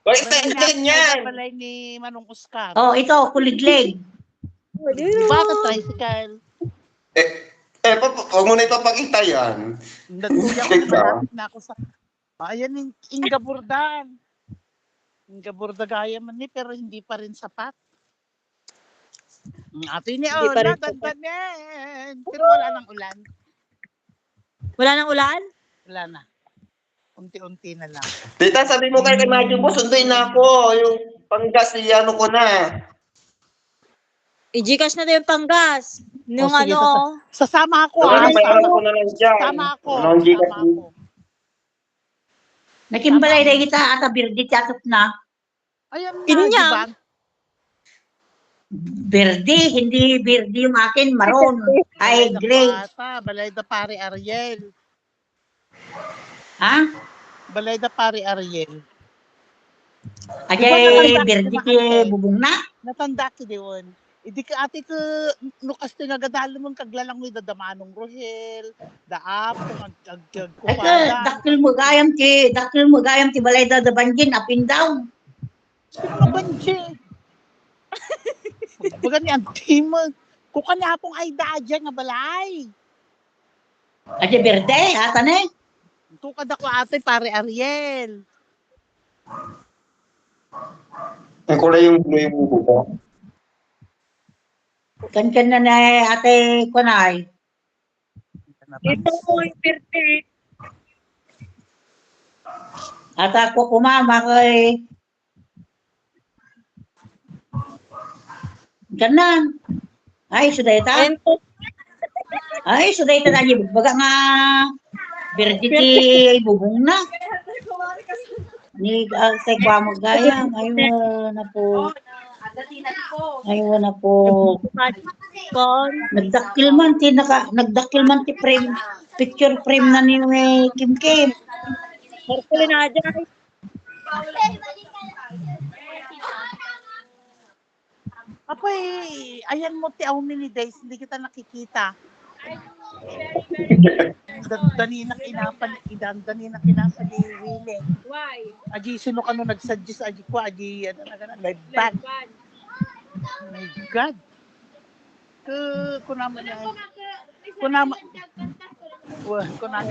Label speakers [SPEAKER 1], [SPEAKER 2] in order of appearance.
[SPEAKER 1] Bakit
[SPEAKER 2] Balay
[SPEAKER 1] tayo ganyan?
[SPEAKER 2] balay ni Manong Oscar.
[SPEAKER 3] Oh, ito, kuliglig.
[SPEAKER 2] Diba na tricycle?
[SPEAKER 1] Huwag mo na ipapakita yan.
[SPEAKER 2] Nagtuya ko na malapit na ako sa... Ayan yung Inga Burdan. Inga Burda gaya man ni, pero hindi pa rin sapat. Ato ni
[SPEAKER 4] Hindi pa rin
[SPEAKER 2] Ola, dandanin. Pero wala nang ulan.
[SPEAKER 4] Wala nang ulan?
[SPEAKER 2] Wala na. Unti-unti na lang.
[SPEAKER 1] Tita, sabi mo kay Majo mo, sunduin na ako. Yung panggas, ano ko na.
[SPEAKER 4] I-Gcash na daw yung panggas. Nung
[SPEAKER 2] sige,
[SPEAKER 4] ano,
[SPEAKER 2] Sasama ako
[SPEAKER 1] Wala,
[SPEAKER 2] ah.
[SPEAKER 1] bayaran ko na lang dyan.
[SPEAKER 2] Sama ako.
[SPEAKER 1] Walang
[SPEAKER 2] Sama
[SPEAKER 1] Gcash.
[SPEAKER 2] ako.
[SPEAKER 3] Nakimbalay na kita at birdi chatop na.
[SPEAKER 2] Ayan na,
[SPEAKER 4] Inya.
[SPEAKER 2] diba?
[SPEAKER 3] Birdi, hindi birdi yung akin, maroon. Ay, gray.
[SPEAKER 2] Balay da pare Ariel.
[SPEAKER 3] Ha?
[SPEAKER 2] Balay da pare Ariel.
[SPEAKER 3] Ajay, birdi ki bubong na.
[SPEAKER 2] Natanda ki diyon. Idi ka ate ko nukas ti nga gadalo mong kaglalang mo dadamanong Rohel, daap kag
[SPEAKER 3] Ay, dakil mo gayam ti balay da banjin, up and down.
[SPEAKER 2] Sino banje? Baga ni anti mo. Kuka na pong ay dadya nga balay.
[SPEAKER 3] Ajay, birdi, ata na eh.
[SPEAKER 2] Tukad ako ate pare Ariel.
[SPEAKER 1] Ang kulay yung blue yung bubo ko.
[SPEAKER 3] Kan na na ate Kunay.
[SPEAKER 4] ito po yung birthday.
[SPEAKER 3] At ako kumama ko eh. Kanan. Ay, suday ta.
[SPEAKER 4] And po,
[SPEAKER 3] Ay, suday ta na baga nga. Birdi ti bubong na. Ni ate kwa mo gaya. Ayaw na po. Ayaw na po.
[SPEAKER 4] con,
[SPEAKER 3] Nagdakil man ti frame. Picture frame na ni Kim Kim.
[SPEAKER 4] Marcelo na dyan.
[SPEAKER 2] Apoy, ayan mo ti how many days hindi kita nakikita. Danina kinapaliwili.
[SPEAKER 5] Why?
[SPEAKER 2] Aji sino ka no nagsuggest aji ko aji ano na ganun live band. Oh my God. Kunama niya. Kunama. Kunama